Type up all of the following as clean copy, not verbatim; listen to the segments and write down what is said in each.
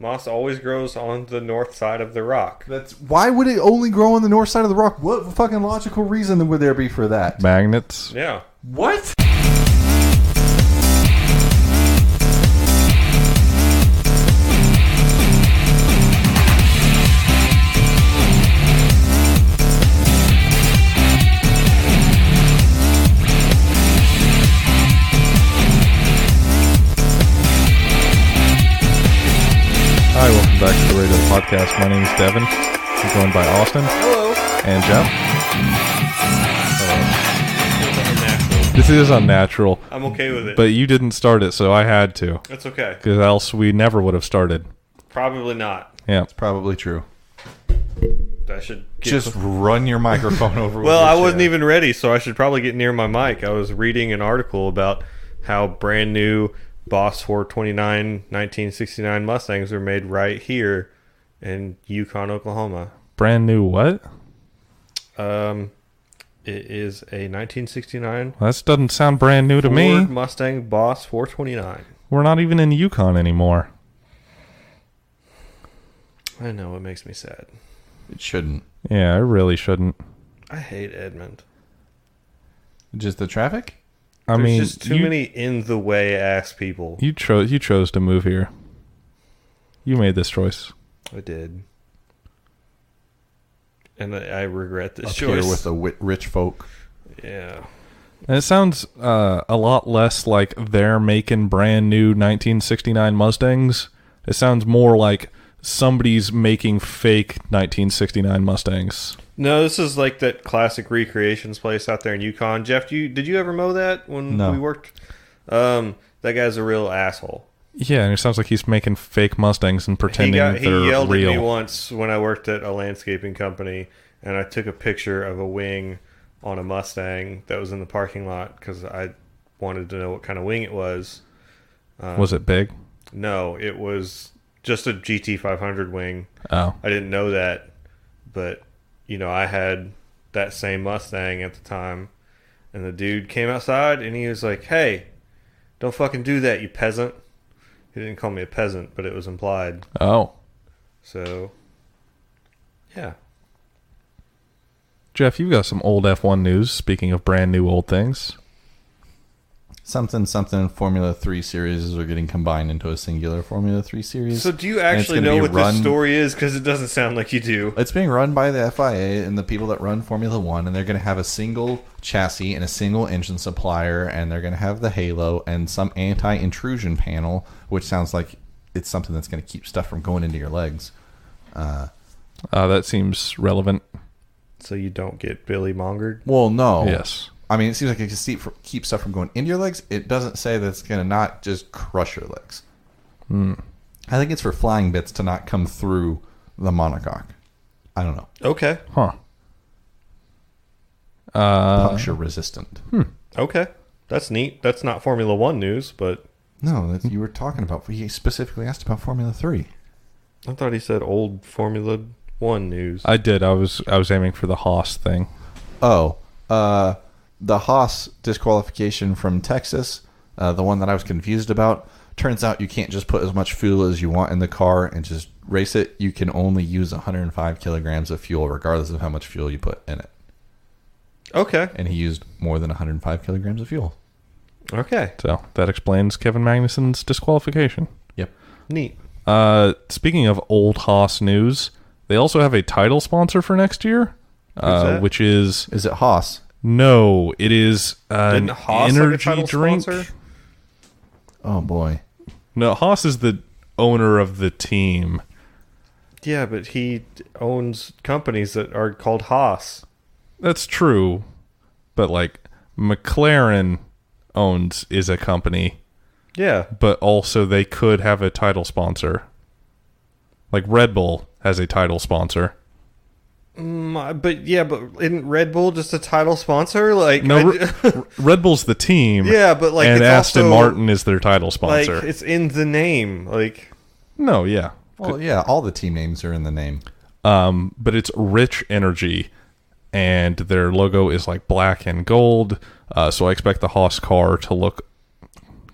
Moss always grows on the north side of the rock. Why would it only grow on the north side of the rock? What fucking logical reason would there be for that? Magnets. Yeah. What? Hi, welcome back to the Radial podcast. My name is Devin. I'm joined by Austin. Hello. And Jeff. Unnatural. This is unnatural. I'm okay with it. But you didn't start it, so I had to. That's okay. Because else we never would have started. Probably not. Yeah. It's probably true. I should Just run your microphone over. Well, with your I wasn't chair. even ready, so I should probably get near my mic. I was reading an article about how brand new Boss 429 1969 Mustangs were made right here in Yukon, Oklahoma. Brand new what? It is a 1969 Well, that doesn't sound brand new to Ford me. Mustang Boss 429. We're not even in Yukon anymore. I know, it makes me sad. It shouldn't. Yeah, I really shouldn't. I hate Edmond. Just the traffic? I There's mean, just too many in the way ass people. You chose to move here. You made this choice. I did. And I regret this Up choice. here with the rich folk. Yeah. And it sounds a lot less like they're making brand new 1969 Mustangs. It sounds more like somebody's making fake 1969 Mustangs. No, this is like that classic recreations place out there in Yukon. Jeff, did you ever mow that when No. we worked? That guy's a real asshole. Yeah, and it sounds like he's making fake Mustangs and pretending He they're yelled real. at me once when I worked at a landscaping company, and I took a picture of a wing on a Mustang that was in the parking lot because I wanted to know what kind of wing it was. Was it big? No, it was just a GT500 wing. Oh. I didn't know that, but I had that same Mustang at the time, and the dude came outside and he was like, "Hey, don't fucking do that, you peasant." He didn't call me a peasant, but it was implied. Oh. So, yeah. Jeff, you've got some old F1 news, speaking of brand new old things. Something Formula 3 series are getting combined into a singular Formula 3 series. So do you And it's actually gonna know be what run- this story is? Because it doesn't sound like you do. It's being run by the FIA and the people that run Formula 1, and they're going to have a single chassis and a single engine supplier, and they're going to have the halo and some anti-intrusion panel, which sounds like it's something that's going to keep stuff from going into your legs. That seems relevant. So you don't get Billy Mongered? Well, no. Yes. I mean, it seems like it can keep stuff from going into your legs. It doesn't say that it's going to not just crush your legs. I think it's for flying bits to not come through the monocoque. I don't know. Okay. Huh. Puncture resistant. Okay. That's neat. That's not Formula 1 news, but No, you were talking about. He specifically asked about Formula 3. I thought he said old Formula 1 news. I did. I was aiming for the Haas thing. Oh, the Haas disqualification from Texas, the one that I was confused about. Turns out you can't just put as much fuel as you want in the car and just race it. You can only use 105 kilograms of fuel, regardless of how much fuel you put in it. Okay. And he used more than 105 kilograms of fuel. Okay. So that explains Kevin Magnussen's disqualification. Yep. Neat. Speaking of old Haas news, they also have a title sponsor for next year, that? which is... Is it Haas? No, it is an Didn't Haas have a energy title drink. sponsor? Oh, boy. No, Haas is the owner of the team. Yeah, but he owns companies that are called Haas. That's true, but like McLaren is a company, Yeah. but also they could have a title sponsor. Like Red Bull has a title sponsor. But isn't Red Bull just a title sponsor? Like, No, Red Bull's the team. yeah, but like, and it's Aston also, Martin is their title sponsor. Like, it's in the name. Like, No, yeah. Well, yeah, all the team names are in the name. But it's Rich Energy, and their logo is like black and gold. So I expect the Haas car to look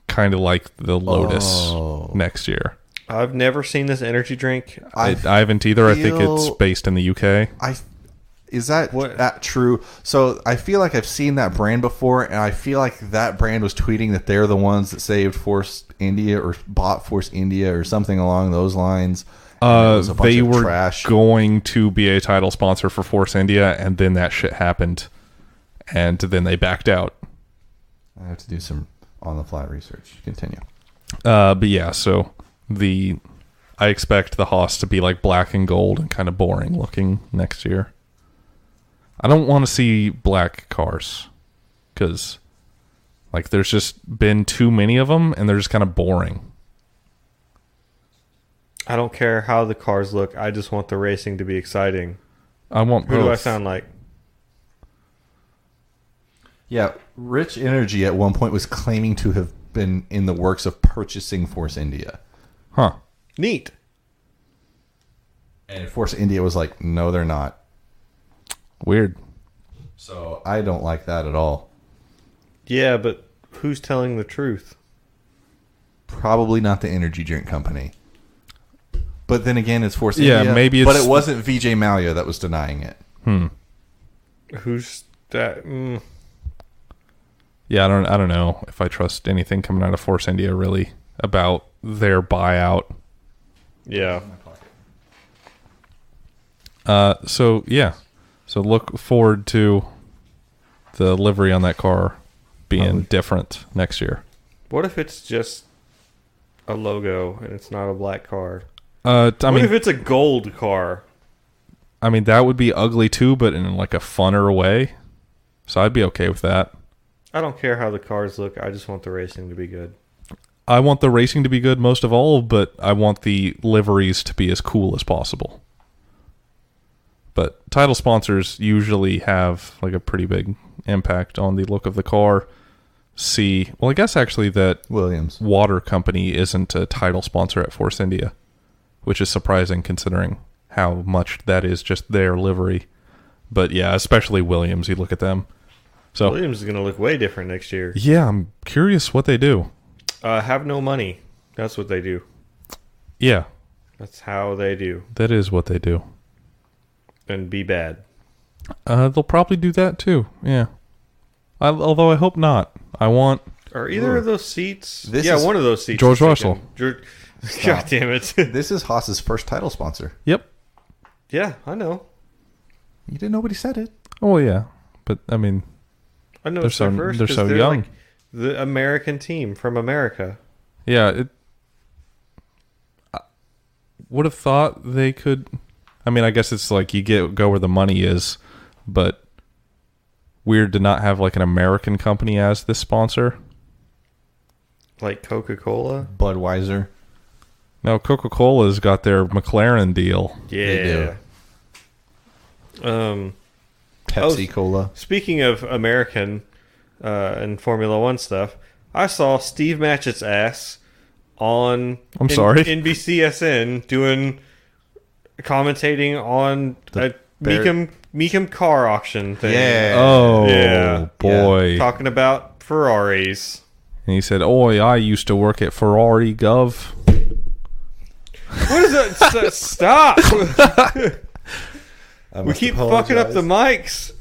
kind of like the Lotus next year. I've never seen this energy drink. I haven't either. I think it's feel- based in the UK. Is that What? that true? So I feel like I've seen that brand before, and I feel like that brand was tweeting that they're the ones that saved Force India or bought Force India or something along those lines. And it was a bunch They of were trash. going to be a title sponsor for Force India, and then that shit happened, and then they backed out. I have to do some on-the-fly research. Continue. But yeah, so I expect the Haas to be like black and gold and kind of boring looking next year. I don't want to see black cars because like there's just been too many of them and they're just kind of boring. I don't care how the cars look. I just want the racing to be exciting. I want Who do I both. sound like? Yeah, Rich Energy at one point was claiming to have been in the works of purchasing Force India. Huh. Neat. And Force India was like, no, they're not. Weird. So I don't like that at all. Yeah, but who's telling the truth? Probably not the energy drink company. But then again, it's Force Yeah, India. maybe But it's- it wasn't VJ Malia that was denying it. Who's that? Yeah, I don't know if I trust anything coming out of Force India really about their buyout. Yeah. So yeah. So look forward to the livery on that car being different next year. What if it's just a logo and it's not a black car? What What if it's a gold car? I mean, that would be ugly too, but in like a funner way. So I'd be okay with that. I don't care how the cars look. I just want the racing to be good. I want the racing to be good most of all, but I want the liveries to be as cool as possible. But title sponsors usually have like a pretty big impact on the look of the car. Well, I guess actually that Williams. water company isn't a title sponsor at Force India, which is surprising considering how much that is just their livery. But yeah, especially Williams, you look at them. So Williams is going to look way different next year. yeah, I'm curious what they do. Have no money. That's what they do. Yeah, That's how they do. that is what they do. And be bad. They'll probably do that too. Yeah. Although I hope not. I want Are either of those seats? This yeah, is one of those seats. George is Russell. God damn it. This is Haas's first title sponsor. Yep. Yeah, I know. You didn't know what he said it. Oh yeah. But I mean, I know They're it's their so- first they're 'cause so young. like the American team from America. yeah, I would have thought they could. I mean, I guess it's like you go where the money is, but weird to not have like an American company as this sponsor. Like Coca-Cola. Budweiser. No, Coca-Cola's got their McLaren deal. Yeah. Pepsi Cola. Speaking of American and Formula One stuff, I saw Steve Matchett's ass on sorry? NBCSN doing commentating on a Meekum car auction thing. Yeah. Oh Yeah. boy. Talking about Ferraris. And he said, "Oi, I used to work at Ferrari Gov." What is that? Stop! We keep fucking up the mics.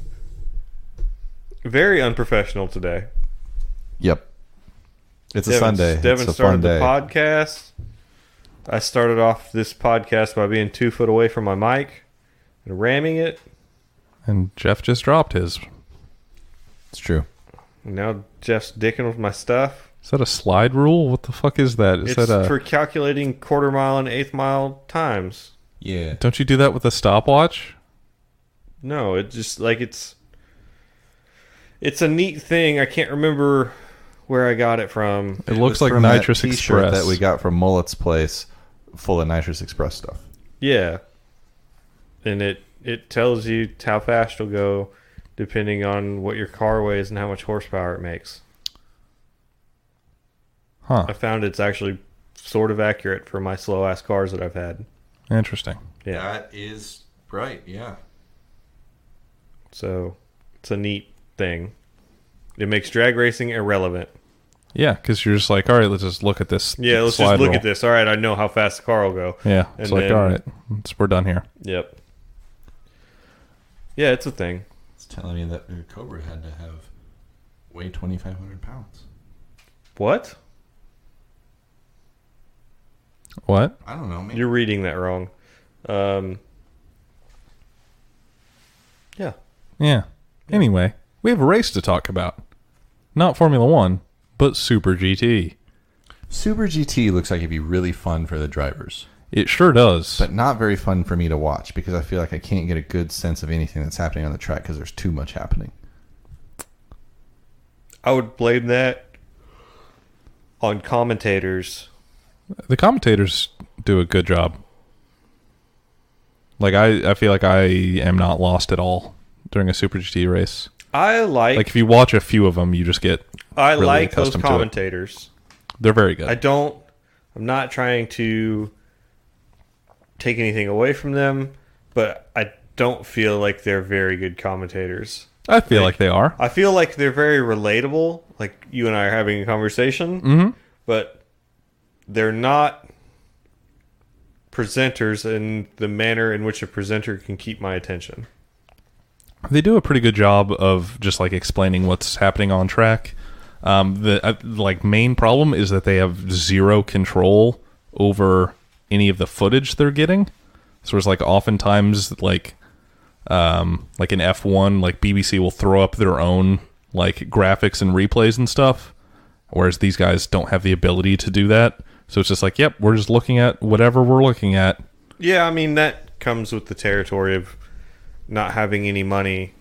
Very unprofessional today. Yep. It's a Sunday. Devin it's a started fun the day. podcast. I started off this podcast by being 2 foot away from my mic and ramming it. And Jeff just dropped his. It's true. And now Jeff's dicking with my stuff. Is that a slide rule? What the fuck is that? Is It's that a? for calculating quarter mile and eighth mile times. Yeah. Don't you do that with a stopwatch? No, it just like it's a neat thing. I can't remember where I got it from. It looks like From that Nitrous t-shirt Express. that we got from Mullet's place, full of Nitrous Express stuff. Yeah. And it tells you how fast you'll go depending on what your car weighs and how much horsepower it makes. Huh. I found it's actually sort of accurate for my slow ass cars that I've had. Interesting. Yeah. That is right, yeah. So it's a neat thing. It makes drag racing irrelevant. Yeah, because you're just like, all right, let's just look at this. Yeah, let's slide just look roll. at this. All right, I know how fast the car will go. Yeah, it's And like, then- all right, we're done here. Yep. Yeah, it's a thing. It's telling me that your Cobra had to weigh 2,500 pounds. What? What? I don't know. Maybe. You're reading that wrong. Yeah. Yeah. Anyway, we have a race to talk about. Not Formula One, but Super GT. Super GT looks like it'd be really fun for the drivers, It sure does. but not very fun for me to watch because I feel like I can't get a good sense of anything that's happening on the track because there's too much happening. I would blame that on commentators. The commentators do a good job. Like, I feel like I am not lost at all during a Super GT race. I like Like, if you watch a few of them, you just get really like those accustomed to it. commentators. They're very good. I'm not trying to take anything away from them, but I don't feel like they're very good commentators. I feel like they are. I feel like they're very relatable, like you and I are having a conversation, Mm-hmm. but they're not presenters in the manner in which a presenter can keep my attention. They do a pretty good job of just like explaining what's happening on track. The like main problem is that they have zero control over any of the footage they're getting. So it's like oftentimes like in F1, like BBC will throw up their own like graphics and replays and stuff, whereas these guys don't have the ability to do that. So it's just like, yep, we're just looking at whatever we're looking at. Yeah, I mean, that comes with the territory of not having any money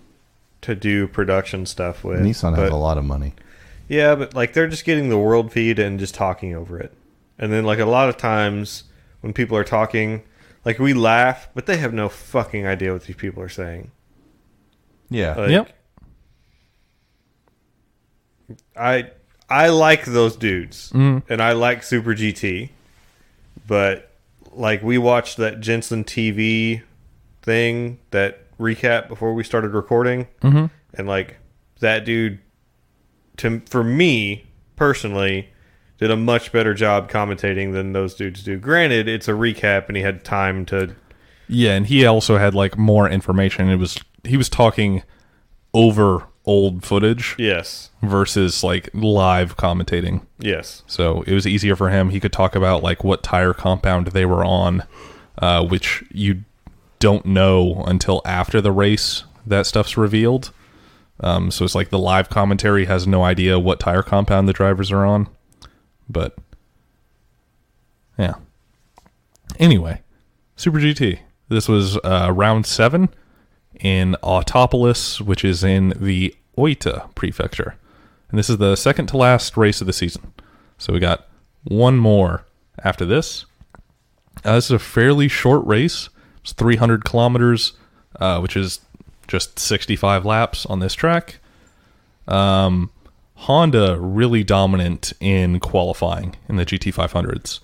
to do production stuff with. Nissan has a lot of money. Yeah, but like they're just getting the world feed and just talking over it. And then like a lot of times when people are talking, like we laugh, but they have no fucking idea what these people are saying. Yeah. Like, Yep. I like those dudes, Mm. and I like Super GT, but like we watched that Jensen TV thing, that recap before we started recording, Mm-hmm. and like that dude, for me personally, did a much better job commentating than those dudes do. Granted, it's a recap, and he had time to. Yeah, and he also had like more information. He was talking over old footage Yes. versus like live commentating. Yes. So it was easier for him. He could talk about like what tire compound they were on, which you don't know until after the race. That stuff's revealed. So it's like the live commentary has no idea what tire compound the drivers are on. But yeah. Anyway, Super GT. This was round 7 in Autopolis, which is in the Ōita Prefecture. And this is the second to last race of the season. So we got one more after this. This is a fairly short race. It's 300 kilometers, which is just 65 laps on this track. Honda really dominant in qualifying in the GT500s.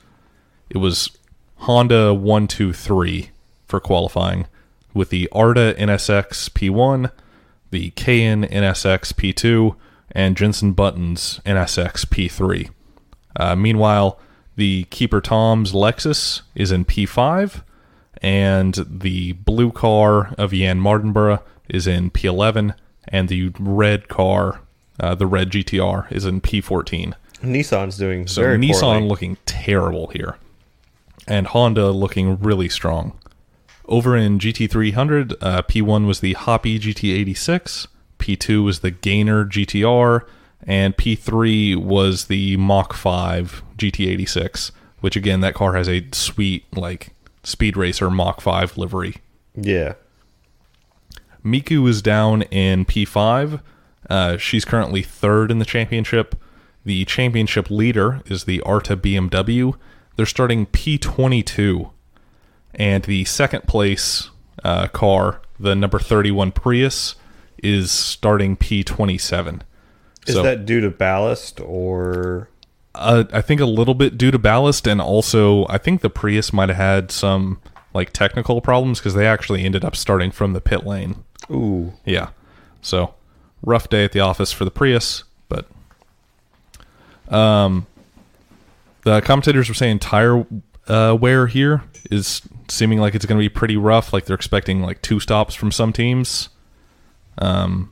It was Honda 1, 2, 3 for qualifying, with the Arta NSX P1, the Cayenne NSX P2, and Jensen Button's NSX P3. Meanwhile, the Keeper Tom's Lexus is in P5, and the blue car of Jan Mardenborough is in P11, and the red car, the red GTR, is in P14. Nissan's doing So very Nissan poorly. looking terrible here, and Honda looking really strong. Over in GT300, P1 was the Hoppy GT86, P2 was the Gainer GTR, and P3 was the Mach 5 GT86, which again, that car has a sweet like Speed Racer Mach 5 livery. Yeah. Miku is down in P5. She's currently third in the championship. The championship leader is the Arta BMW. They're starting P22. And the second place car, the number 31 Prius, is starting P27. Is that due to ballast or? I think a little bit due to ballast, and also I think the Prius might have had some like technical problems because they actually ended up starting from the pit lane. Ooh. Yeah. So, rough day at the office for the Prius, but The commentators were saying tire wear here is seeming like it's going to be pretty rough. Like they're expecting like 2 stops from some teams. And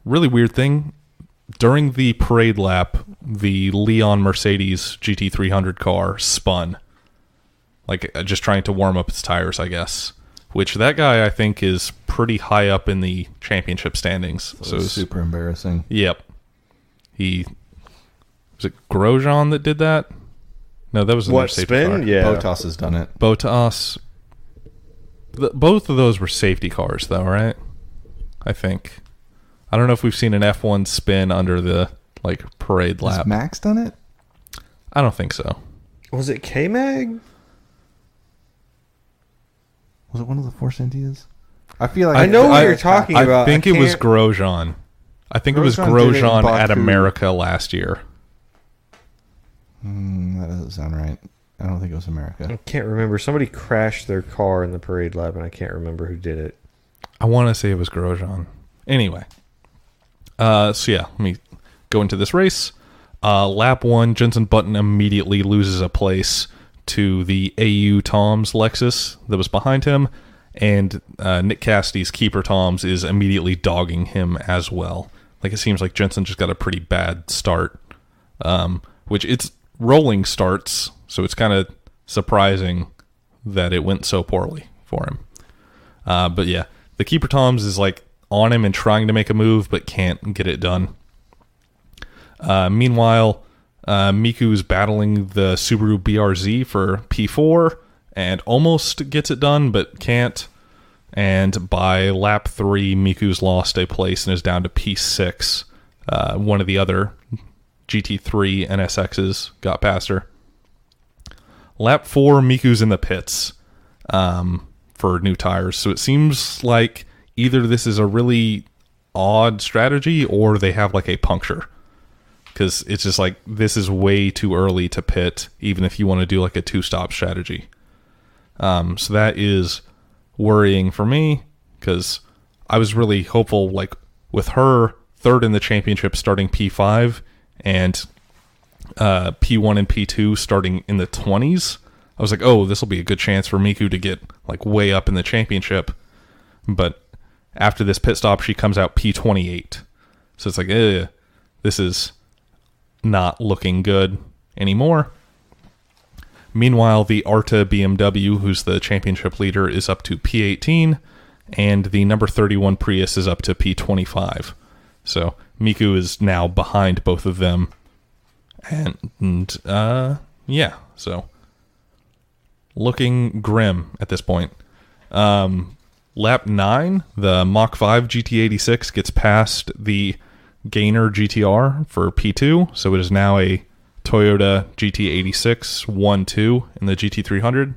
really weird thing, during the parade lap, the Leon Mercedes GT300 car spun. Like just trying to warm up its tires, I guess. Which that guy, I think, is pretty high up in the championship standings. So super embarrassing. Yep. Was it Grosjean that did that? No, that was another safety car. Yeah. Bottas has done it. Bottas. Both of those were safety cars, though, right? I think. I don't know if we've seen an F1 spin under the parade lap. Has Max done it? I don't think so. Was it K-Mag? Was it one of the Force Indias? I feel like I know what you're talking about. I think it was Grosjean. I think it was Grosjean at America last year. That doesn't sound right. I don't think it was America. I can't remember. Somebody crashed their car in the parade lap, and I can't remember who did it. I want to say it was Grosjean. Anyway. So yeah, let me go into this race. Lap 1, Jenson Button immediately loses a place to the AU Toms Lexus that was behind him, and Nick Cassidy's keeper Toms is immediately dogging him as well. Like it seems like Jenson just got a pretty bad start, which it's rolling starts, so it's kind of surprising that it went so poorly for him. But yeah, the keeper Toms is like on him and trying to make a move, but can't get it done. Meanwhile, Miku's battling the Subaru BRZ for P4 and almost gets it done, but can't. And by lap 3, Miku's lost a place and is down to P6. One of the other GT3 NSXs got past her. Lap 4, Miku's in the pits for new tires. So it seems like either this is a really odd strategy or they have like a puncture. Because it's just like, this is way too early to pit, even if you want to do like a 2-stop strategy. So that is worrying for me, because I was really hopeful, like with her third in the championship starting P5 and P1 and P2 starting in the 20s. I was like, oh, this will be a good chance for Miku to get like way up in the championship. But after this pit stop, she comes out P28. So it's like, this is not looking good anymore. Meanwhile, the Ōita BMW, who's the championship leader, is up to P18, and the number 31 Prius is up to P25. So Miku is now behind both of them. And yeah, so looking grim at this point. Lap 9, the Mach 5 GT86 gets past the Gainer GTR for P2, so it is now a Toyota GT86 1-2 in the GT300.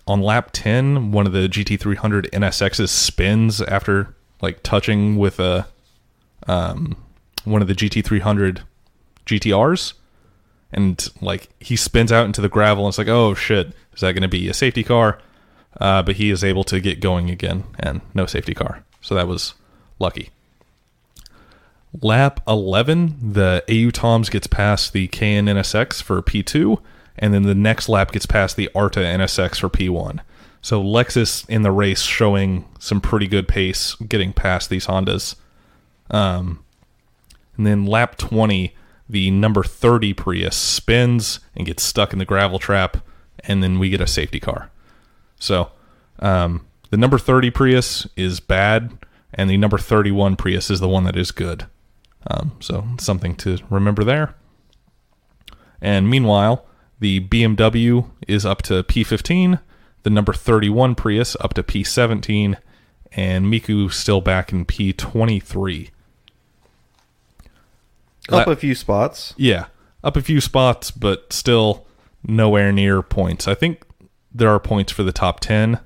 On lap 10, one of the GT300 NSXs spins after like touching with one of the GT300 GTRs, and like he spins out into the gravel, and it's like, oh shit, is that going to be a safety car? But he is able to get going again, and no safety car, so that was lucky. Lap 11, the AU Toms gets past the KN NSX for P2, and then the next lap gets past the Ōita NSX for P1. So Lexus in the race showing some pretty good pace getting past these Hondas. And then lap 20, the number 30 Prius spins and gets stuck in the gravel trap, and then we get a safety car. So the number 30 Prius is bad, and the number 31 Prius is the one that is good. So something to remember there. And meanwhile, the BMW is up to P15, the number 31 Prius up to P17, and Miku still back in P23. Up a few spots. Yeah, up a few spots, but still nowhere near points. I think there are points for the top 10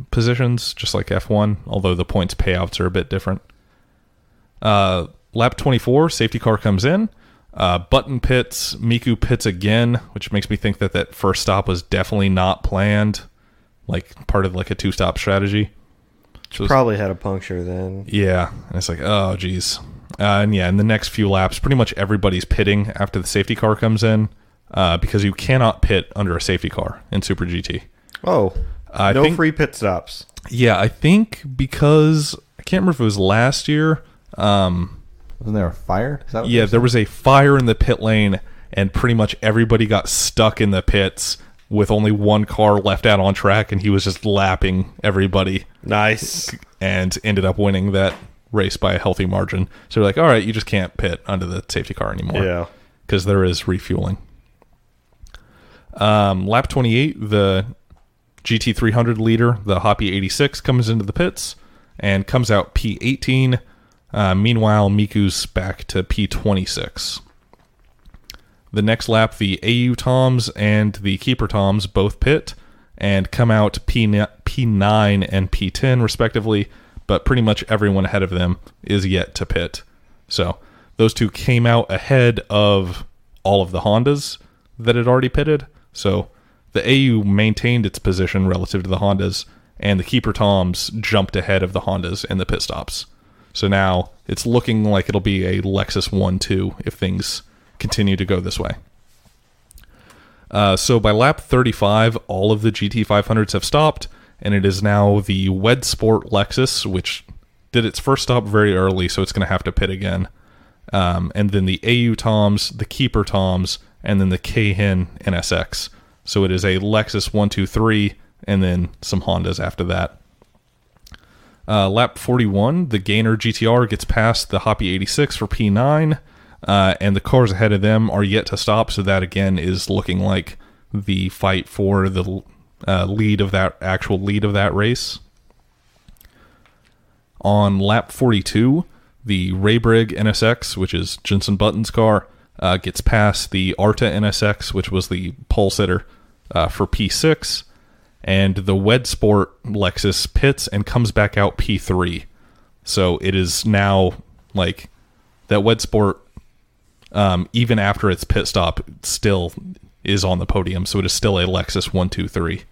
positions, just like F1, although the points payouts are a bit different. Lap 24, safety car comes in. Button pits, Miku pits again, which makes me think that that first stop was definitely not planned, like part of like a 2-stop strategy. So probably had a puncture then. yeah, and it's like, oh, geez. And yeah, in the next few laps, pretty much everybody's pitting after the safety car comes in because you cannot pit under a safety car in Super GT. Oh, I think, free pit stops. Yeah, I think because I can't remember if it was last year. Wasn't there a fire? Is that what Yeah, there was a fire in the pit lane, and pretty much everybody got stuck in the pits with only one car left out on track, and he was just lapping everybody. Nice. And ended up winning that race by a healthy margin. So they're like, all right, you just can't pit under the safety car anymore. Yeah. Because there is refueling. Lap 28, the GT300 leader, the Hoppy 86, comes into the pits and comes out P18. Meanwhile, Miku's back to P26. The next lap, the AU Toms and the Keeper Toms both pit and come out P9 and P10 respectively, but pretty much everyone ahead of them is yet to pit. So those two came out ahead of all of the Hondas that had already pitted. So the AU maintained its position relative to the Hondas, and the Keeper Toms jumped ahead of the Hondas in the pit stops. So now it's looking like it'll be a Lexus 1-2 if things continue to go this way. So by lap 35, all of the GT500s have stopped, and it is now the Wed Sport Lexus, which did its first stop very early, so it's going to have to pit again. And then the AU Toms, the Keeper Toms, and then the Keihin NSX. So it is a Lexus 1-2-3, and then some Hondas after that. Lap 41, the Gainer GTR gets past the Hoppy 86 for P9, and the cars ahead of them are yet to stop, so that again is looking like the fight for the lead of that race. On lap 42, the Raybrig NSX, which is Jenson Button's car, gets past the Arta NSX, which was the pole sitter, for P6, and the Wed Sport Lexus pits and comes back out P3. So it is now like that Wed Sport, even after its pit stop, still is on the podium. So it is still a Lexus 1-2-3.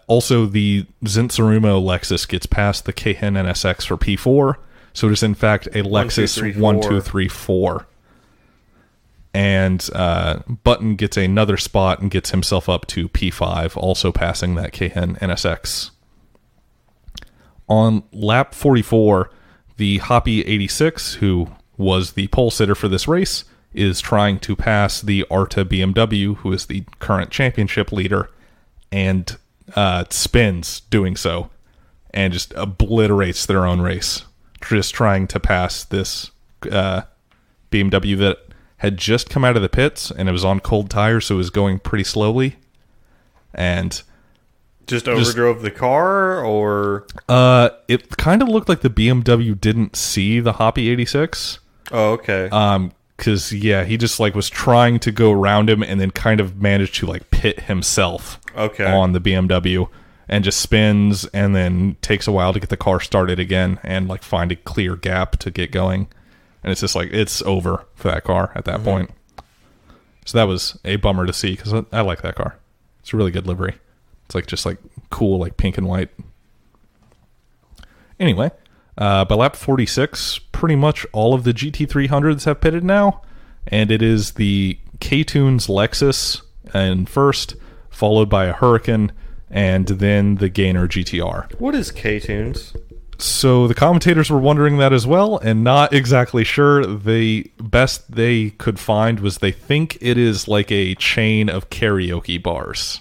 Also, the Zensarumo Lexus gets past the Keihin NSX for P4. So it is in fact a Lexus 1-2-3-4. And Button gets another spot and gets himself up to P5, also passing that Keihin NSX. On lap 44, the Hoppy 86, who was the pole sitter for this race, is trying to pass the Arta BMW, who is the current championship leader, and spins doing so, and just obliterates their own race, just trying to pass this BMW that had just come out of the pits, and it was on cold tires, so it was going pretty slowly. And just overdrove the car, or it kind of looked like the BMW didn't see the Hoppy 86. Oh, okay. Because yeah, he just like was trying to go around him, and then kind of managed to like pit himself. Okay. On the BMW, and just spins, and then takes a while to get the car started again, and like find a clear gap to get going. And it's just like, it's over for that car at that point. So that was a bummer to see, because I like that car. It's a really good livery. It's like just like cool, like pink and white. Anyway, by lap 46, pretty much all of the GT300s have pitted now, and it is the K-Tunes Lexus in first, followed by a Huracan, and then the Gainer GTR. What is K-Tunes? So the commentators were wondering that as well, and not exactly sure. The best they could find was they think it is like a chain of karaoke bars.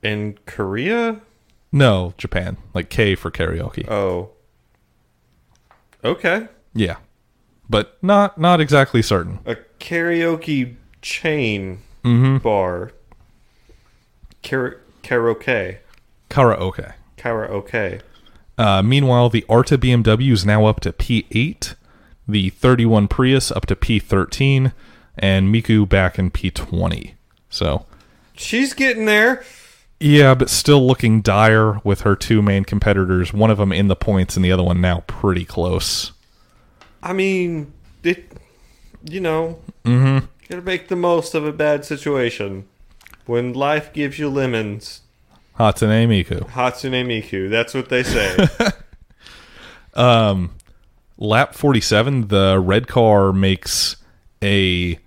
In Korea? No, Japan. Like K for karaoke. Oh. Okay. Yeah. But not exactly certain. A karaoke chain bar. Karaoke. Karaoke. Meanwhile, the Arta BMW is now up to P8, the 31 Prius up to P13, and Miku back in P20. So she's getting there. Yeah, but still looking dire with her two main competitors, one of them in the points and the other one now pretty close. I mean, gotta make the most of a bad situation. When life gives you lemons, Hatsune Miku. Hatsune Miku. That's what they say. Lap 47, the red car makes a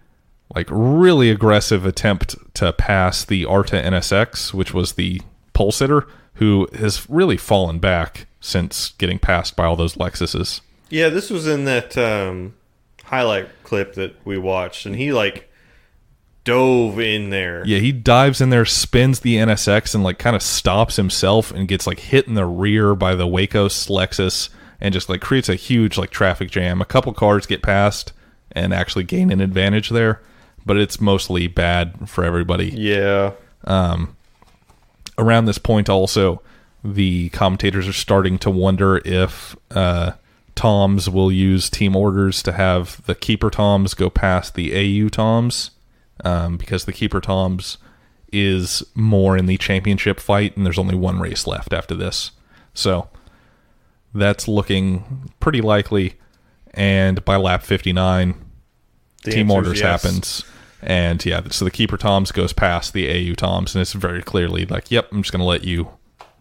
really aggressive attempt to pass the Arta NSX, which was the pole sitter, who has really fallen back since getting passed by all those Lexuses. Yeah, this was in that highlight clip that we watched, and he dove in there. Yeah, he dives in there, spins the NSX, and kind of stops himself and gets hit in the rear by the Wacos Lexus, and just creates a huge traffic jam. A couple cars get past and actually gain an advantage there, but it's mostly bad for everybody. Yeah. Around this point also, the commentators are starting to wonder if Toms will use team orders to have the Keeper Toms go past the AU Toms, because the Keeper Toms is more in the championship fight, and there's only one race left after this. So that's looking pretty likely, and by lap 59, team orders happens. And yeah, so the Keeper Toms goes past the AU Toms, and it's very clearly yep, I'm just going to let you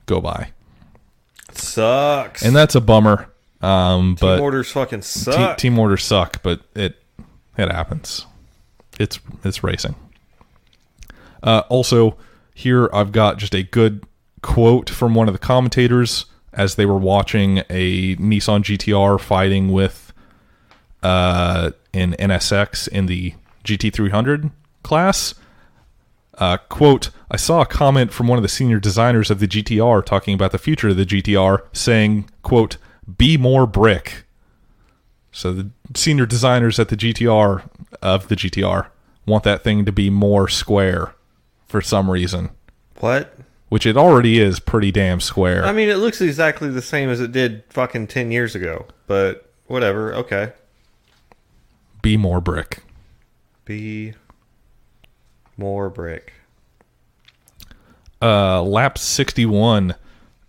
go by. Sucks. And that's a bummer. But team orders fucking suck. Team orders suck, but it happens. It's racing. Also, here I've got just a good quote from one of the commentators as they were watching a Nissan GTR fighting with an NSX in the GT300 class. Quote, I saw a comment from one of the senior designers of the GTR talking about the future of the GTR, saying, quote, be more brick. So the senior designers at the GTR want that thing to be more square for some reason. What? Which it already is pretty damn square. I mean, it looks exactly the same as it did fucking 10 years ago, but whatever, okay. Be more brick. Be more brick. Lap 61,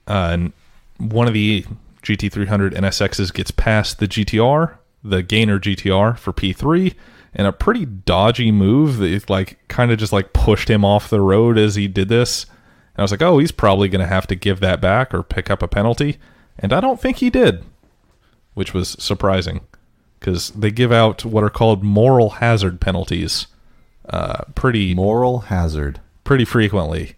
one of the GT300 NSXs gets past the GTR, the Gainer GTR for P3, and a pretty dodgy move that kind of just pushed him off the road as he did this. And I was like, oh, he's probably going to have to give that back or pick up a penalty. And I don't think he did, which was surprising because they give out what are called moral hazard penalties moral hazard pretty frequently.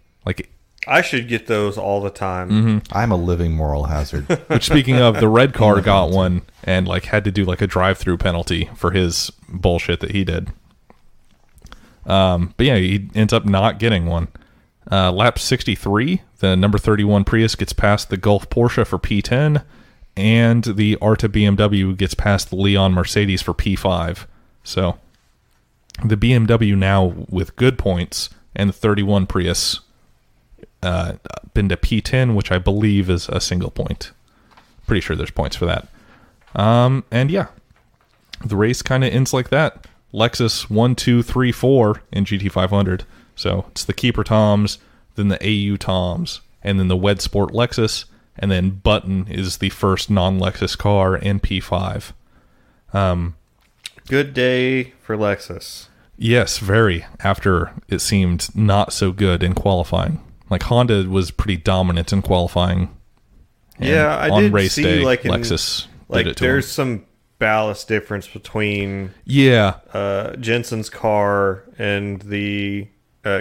I should get those all the time. Mm-hmm. I'm a living moral hazard. Which, speaking of, the red car got one and had to do a drive-through penalty for his bullshit that he did. But yeah, he ends up not getting one. Lap 63, the number 31 Prius gets past the Gulf Porsche for P10, and the Arta BMW gets past the Leon Mercedes for P5. So the BMW now with good points, and the 31 Prius been to P10, which I believe is a single point. Pretty sure there's points for that. And yeah, the race kind of ends like that. Lexus 1, 2, 3, 4 in GT500. So it's the Keeper Toms, then the AU Toms, and then the Wed Sport Lexus, and then Button is the first non-Lexus car in P5. Good day for Lexus. Yes, very. After it seemed not so good in qualifying. Honda was pretty dominant in qualifying. Yeah, I on did race see day, Lexus did it to there's them. some ballast difference between Jensen's car and the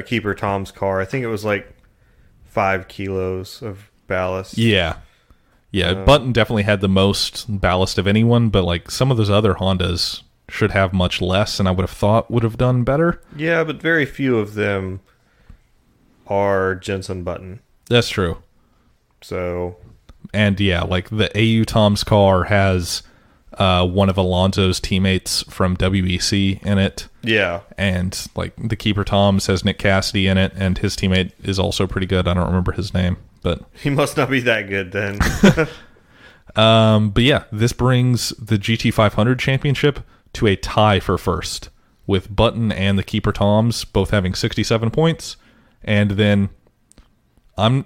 Keeper Tom's car. I think it was 5 kilos of ballast. Yeah. Button definitely had the most ballast of anyone, but some of those other Hondas should have much less, and I would have thought would have done better. Yeah, but very few of them are Jensen Button. That's true. So, and yeah, the AU Tom's car has one of Alonso's teammates from WEC in it. Yeah. And the Keeper Tom's has Nick Cassidy in it, and his teammate is also pretty good. I don't remember his name, but he must not be that good then. But yeah, this brings the GT500 championship to a tie for first, with Button and the Keeper Toms both having 67 points. And then I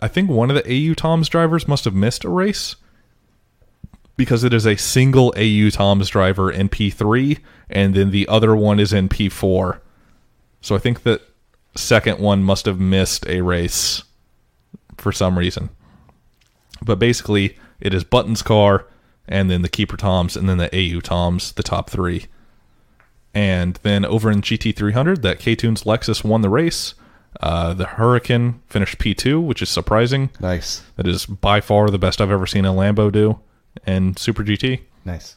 think one of the AU Toms drivers must have missed a race, because it is a single AU Toms driver in P3, and then the other one is in P4. So I think that second one must have missed a race for some reason. But basically, it is Button's car, and then the Keeper Toms, and then the AU Toms, the top three. And then over in GT300, that K-Tunes Lexus won the race. The Hurricane finished P2, which is surprising. Nice. That is by far the best I've ever seen a Lambo do in Super GT. Nice.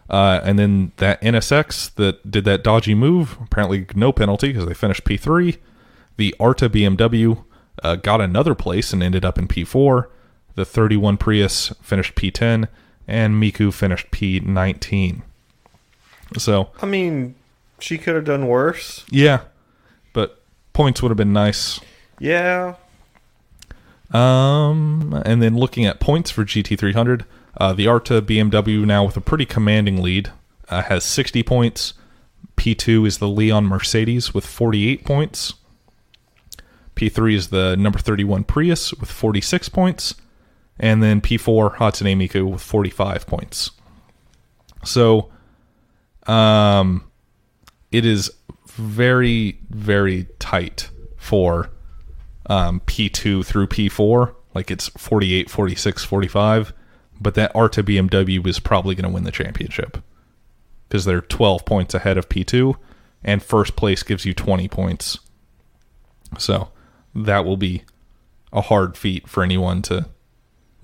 And then that NSX that did that dodgy move, apparently no penalty because they finished P3. The Ōita BMW got another place and ended up in P4. The 31 Prius finished P10, and Miku finished P19. So, I mean, she could have done worse. yeah, but points would have been nice. Yeah. And then looking at points for GT300, the Ōita BMW now with a pretty commanding lead has 60 points. P2 is the Leon Mercedes with 48 points. P3 is the number 31 Prius with 46 points. And then P4, Hatsune Miku with 45 points. So, it is very, very tight for P2 through P4. Like, it's 48, 46, 45. But that Ōita BMW is probably going to win the championship because they're 12 points ahead of P2, and first place gives you 20 points. So that will be a hard feat for anyone to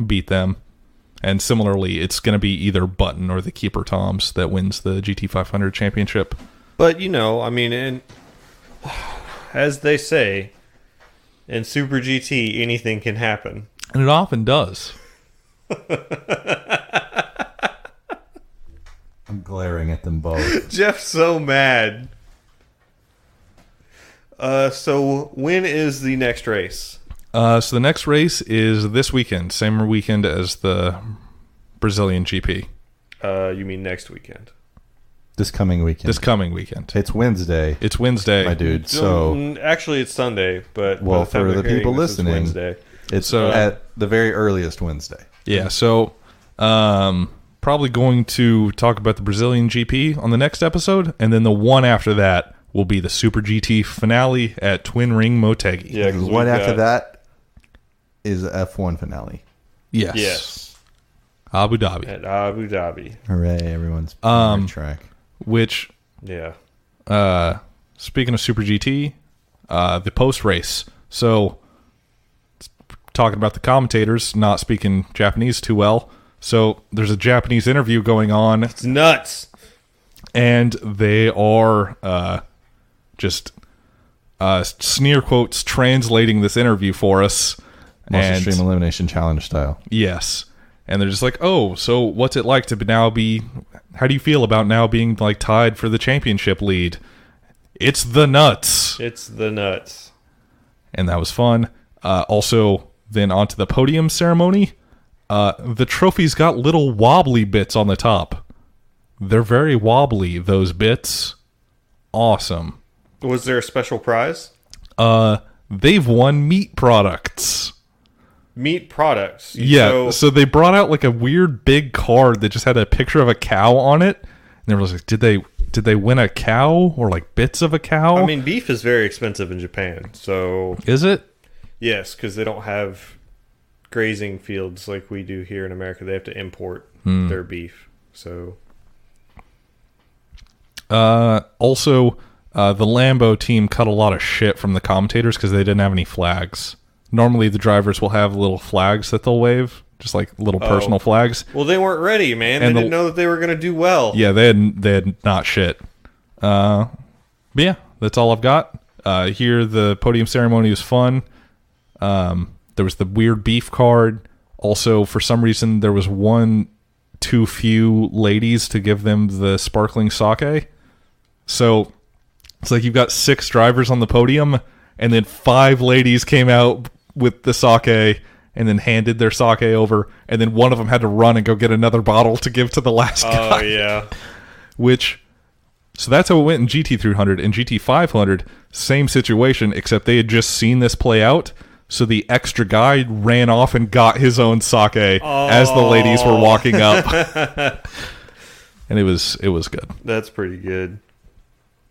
beat them. And similarly, it's going to be either Button or the Keeper Toms that wins the GT500 championship. But, you know, I mean, as they say, in Super GT, anything can happen. And it often does. I'm glaring at them both. Jeff's so mad. So when is the next race? So the next race is this weekend, same weekend as the Brazilian GP. You mean next weekend? This coming weekend. It's Wednesday. It's Wednesday, my dude. So actually, it's Sunday, but well, by the time for the they're people hearing this, listening, it's Wednesday. It's at the very earliest Wednesday. Yeah. So probably going to talk about the Brazilian GP on the next episode, and then the one after that will be the Super GT finale at Twin Ring Motegi. Yeah, The one after that is the F1 finale. Yes. Yes. Abu Dhabi. At Abu Dhabi. Hooray! Everyone's on track. Which, Yeah. speaking of Super GT, the post race. So, talking about the commentators not speaking Japanese too well. So, there's a Japanese interview going on. It's nuts. And they are just sneer quotes translating this interview for us. Most Extreme Elimination Challenge style. Yes. And they're just like, oh, so what's it like to now be... How do you feel about now being like tied for the championship lead? It's the nuts. It's the nuts. And that was fun. Also, then onto the podium ceremony. The trophy's got little wobbly bits on the top. They're very wobbly, those bits. Awesome. Was there a special prize? They've won meat products. Meat products. Yeah, so they brought out like a weird big card that just had a picture of a cow on it. And they were like, did they win a cow or like bits of a cow? I mean, beef is very expensive in Japan. So is it? Yes, because they don't have grazing fields like we do here in America. They have to import their beef. So also, the Lambo team cut a lot of shit from the commentators because they didn't have any flags. Normally, the drivers will have little flags that they'll wave, just like little personal flags. Well, they weren't ready, man. They didn't know that they were going to do well. Yeah, they had not shit. But yeah, that's all I've got. Here, the podium ceremony was fun. There was the weird beef card. Also, for some reason, there was too few ladies to give them the sparkling sake. So it's like you've got 6 drivers on the podium, and then 5 ladies came out with the sake and then handed their sake over, and then one of them had to run and go get another bottle to give to the last guy. Oh, yeah. So that's how it went in GT300. In GT500, same situation, except they had just seen this play out, so the extra guy ran off and got his own sake as the ladies were walking up. And it was good. That's pretty good.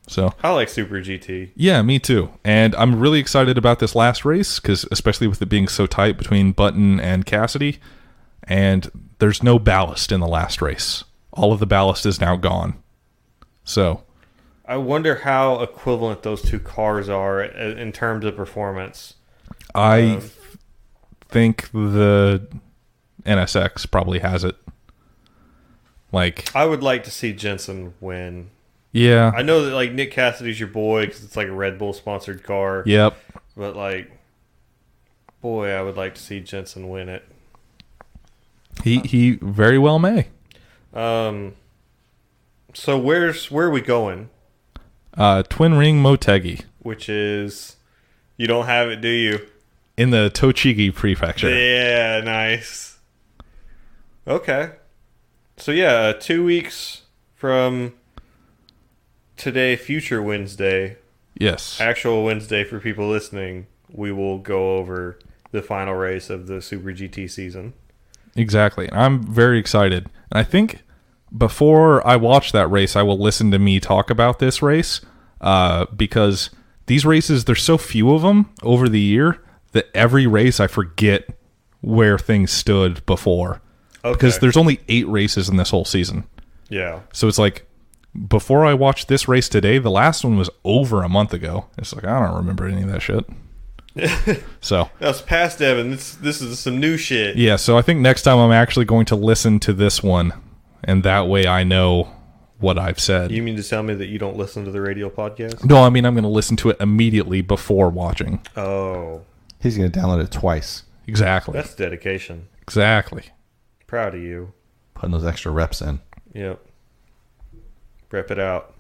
So I like Super GT. yeah, me too. And I'm really excited about this last race, because especially with it being so tight between Button and Cassidy, and there's no ballast in the last race. All of the ballast is now gone. So I wonder how equivalent those two cars are in terms of performance. I think the NSX probably has it. Like, I would like to see Jensen win. yeah. I know that like Nick Cassidy's your boy because it's like a Red Bull sponsored car. Yep. But like, boy, I would like to see Jensen win it. He very well may. So where are we going? Twin Ring Motegi Which is, you don't have it, do you? in the Tochigi Prefecture. Yeah, nice. Okay. So yeah, 2 weeks from today, future Wednesday, Yes. actual Wednesday for people listening, we will go over the final race of the Super GT season. Exactly. I'm very excited. And I think before I watch that race, I will listen to me talk about this race, because these races, there's so few of them over the year that every race I forget where things stood before. Okay. Because there's only 8 races in this whole season. Yeah. So it's like, before I watched this race today, the last one was over a month ago. It's like, I don't remember any of that shit. So That's past Devin. This is some new shit. yeah, so I think next time I'm actually going to listen to this one, and that way I know what I've said. You mean to tell me that you don't listen to the Radial podcast? No, I mean I'm going to listen to it immediately before watching. Oh, He's going to download it twice, Exactly. that's dedication. Exactly. Proud of you. putting those extra reps in. Yep. Rep it out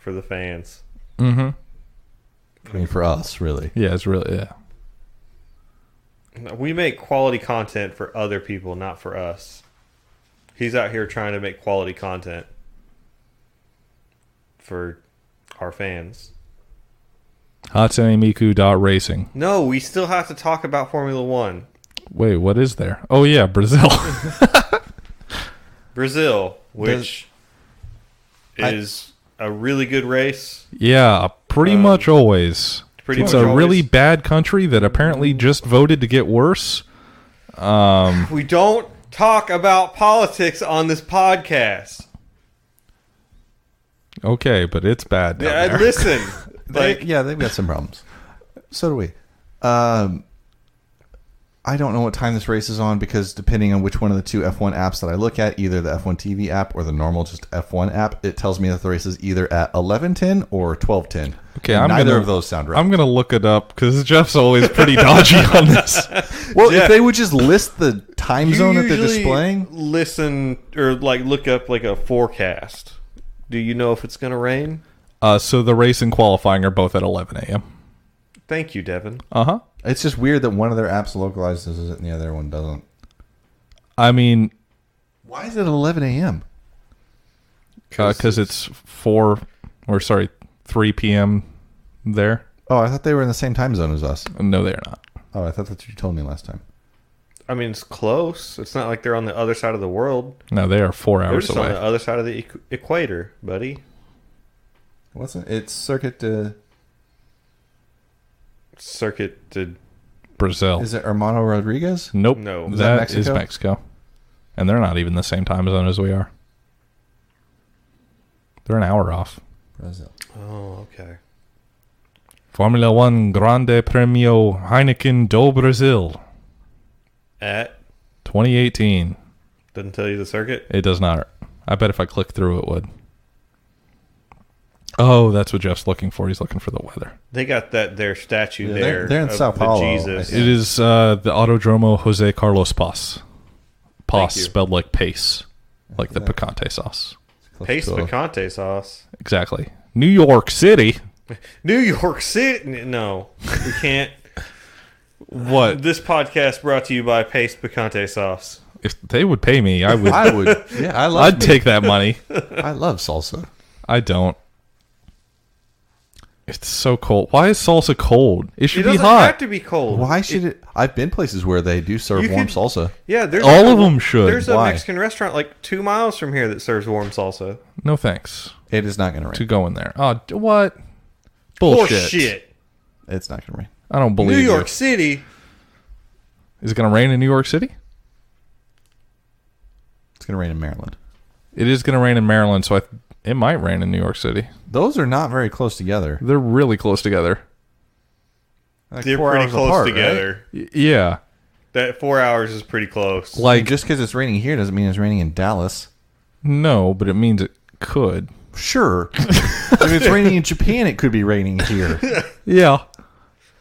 for the fans. Mm-hmm. I mean, for us, really. Yeah, it's really, yeah. We make quality content for other people, not for us. He's out here trying to make quality content for our fans. Hatsune Miku.racing. No, we still have to talk about Formula One. Wait, what is there? Oh, yeah, Brazil. Brazil, which is a really good race. Yeah, pretty much always. Pretty It's much a always. really bad country that apparently just voted to get worse. We don't talk about politics on this podcast. Okay, but it's bad down Yeah, there. listen. Like, They've got some problems. So do we. I don't know what time this race is on because depending on which one of the two F1 apps that I look at, either the F1 TV app or the normal just F1 app, it tells me that the race is either at 11:10 or 12:10. Okay, And I'm neither gonna- of those sound right. I'm going to look it up because Jeff's always pretty dodgy on this. Well, Yeah. if they would just list the time you zone that they're usually displaying, listen or like look up like a forecast. Do you know if it's going to rain? So the race and qualifying are both at 11 a.m. Thank you, Devin. Uh-huh. it's just weird that one of their apps localizes it and the other one doesn't. I mean, Why is it at 11 a.m.? because it's 3 p.m. there. Oh, I thought they were in the same time zone as us. No, they're not. Oh, I thought that's what you told me last time. I mean, it's close. It's not like they're on the other side of the world. No, they are 4 They're hours just on away. the other side of the equator, buddy. What's it? It's circuit to... Circuit to Brazil. Is it Hermano Rodriguez? Nope. No. Is that That is Mexico? Mexico. And they're not even the same time zone as we are. They're an hour off. Brazil. Oh, okay. Formula One Grande Premio Heineken do Brasil At 2018. doesn't tell you the circuit. It does not. I bet if I click through it would. Oh, that's what Jeff's looking for. He's looking for the weather. They got their statue Yeah, there. they're in of Sao the Paulo, Jesus. I think. It is the Autodromo Jose Carlos Paz. Paz you. spelled like pace, like the Yeah. picante sauce. Paste picante sauce. Exactly. New York City. New York City. No, we can't. What? This podcast brought to you by Paste Picante Sauce. If they would pay me, I would. I would. Yeah, I love. I'd take that money. I love salsa. I don't. It's so cold. Why is salsa cold? It should It be doesn't hot. have to be cold. Why should it? I've been places where they do serve You warm could- salsa. Yeah, there's All like of them should. There's a Why? Mexican restaurant like 2 miles from here that serves warm salsa. No thanks It is not going to rain. to go in there. Oh, what? Bullshit. Shit. It's not going to rain. I don't believe New York you. City. Is it going to rain in New York City? It's going to rain in Maryland. It is going to rain in Maryland, so it might rain in New York City. Those are not very close together. They're really close together. Like They're 4 pretty hours close apart, together. Yeah. That 4 hours is pretty close. Right? Like, Just because it's raining here doesn't mean it's raining in Dallas. no, but it means it could. Sure. If it's raining in Japan, it could be raining here. Yeah.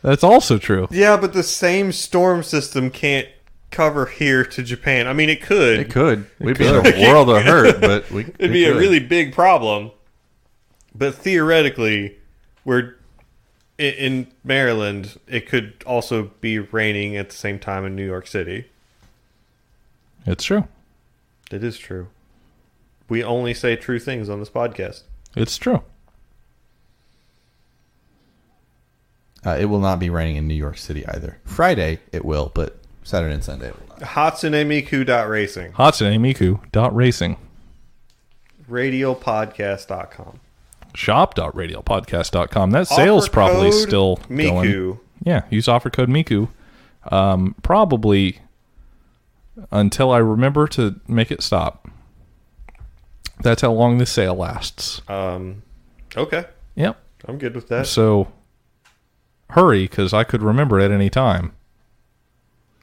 That's also true. Yeah, but the same storm system can't cover here to Japan. I mean, it could. It could. We'd be could. in a world of hurt, but It'd be a really big problem. But theoretically, we're in Maryland. It could also be raining at the same time in New York City. It's true. It is true. We only say true things on this podcast. It's true. It will not be raining in New York City either. Friday, it will, but Saturday and Sunday, it will not. Hatsunemiku.racing. Hatsunemiku.racing. Radialpodcast.com. Shop.radialpodcast.com. That sale's Offer probably code still Miku. going. Yeah, use offer code Miku. Probably until I remember to make it stop. That's how long this sale lasts. Okay. Yep. I'm good with that. So hurry, because I could remember at any time.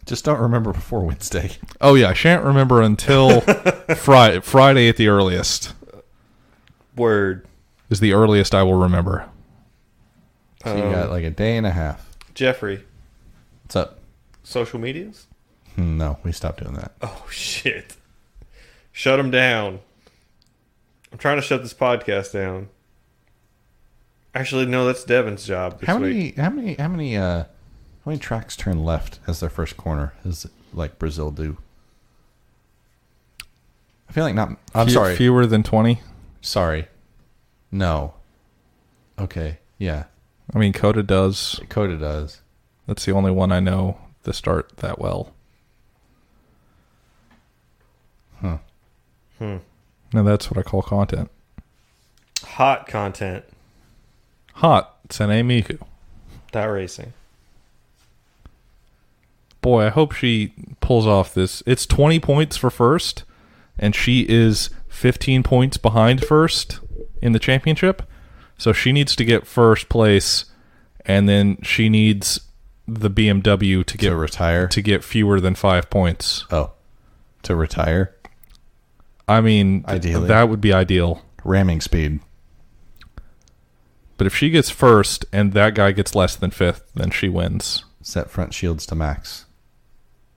Just don't remember before Wednesday. Oh yeah, I shan't remember until Friday at the earliest Word. is the earliest I will remember. So you got like a day and a half. Jeffrey, What's up? social medias? No, we stopped doing that. Oh, shit. Shut them down. I'm trying to shut this podcast down. Actually, no, that's Devin's job this week. How many tracks turn left as their first corner? As like Brazil do? I feel like not. I'm sorry. Fewer than 20. Sorry. No. Okay. Yeah. I mean, Coda does. Coda does. That's the only one I know to start that well. Huh. Now that's what I call content. Hot content. Hot Sene Miku. That racing. Boy, I hope she pulls off this. It's 20 points for first, and she is 15 points behind first in the championship. So she needs to get first place, and then she needs the BMW to retire. to get fewer than 5 points. Oh, to retire. I mean, Ideally. that would be ideal. Ramming speed. But if she gets first and that guy gets less than fifth, then she wins. Set front shields to max.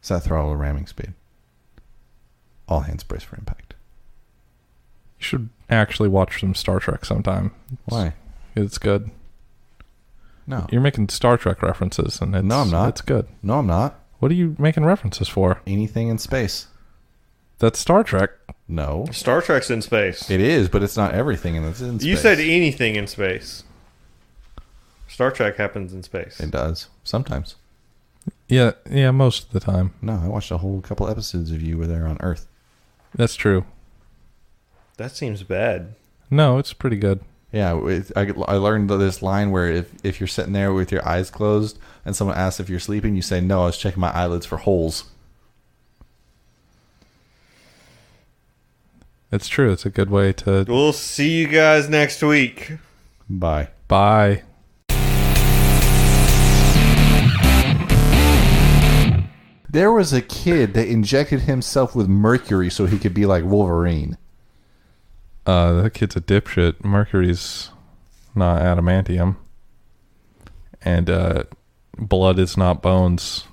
Set throttle to ramming speed. All hands brace for impact. You should actually watch some Star Trek sometime. Why? It's good. No. You're making Star Trek references, and No, I'm not. It's good. No, I'm not. What are you making references for? Anything in space. That's Star Trek. No. Star Trek's in space. It is, but it's not everything in this in space. You said anything in space. Star Trek happens in space. It does. Sometimes. Yeah, most of the time. No, I watched a whole couple episodes of you were there on Earth. That's true. That seems bad. No, it's pretty good. Yeah, I learned this line where if you're sitting there with your eyes closed and someone asks if you're sleeping, you say, no, I was checking my eyelids for holes. It's true. It's a good way to... We'll see you guys next week. Bye. Bye. There was a kid that injected himself with mercury so he could be like Wolverine. That kid's a dipshit. Mercury's not adamantium. And blood is not bones.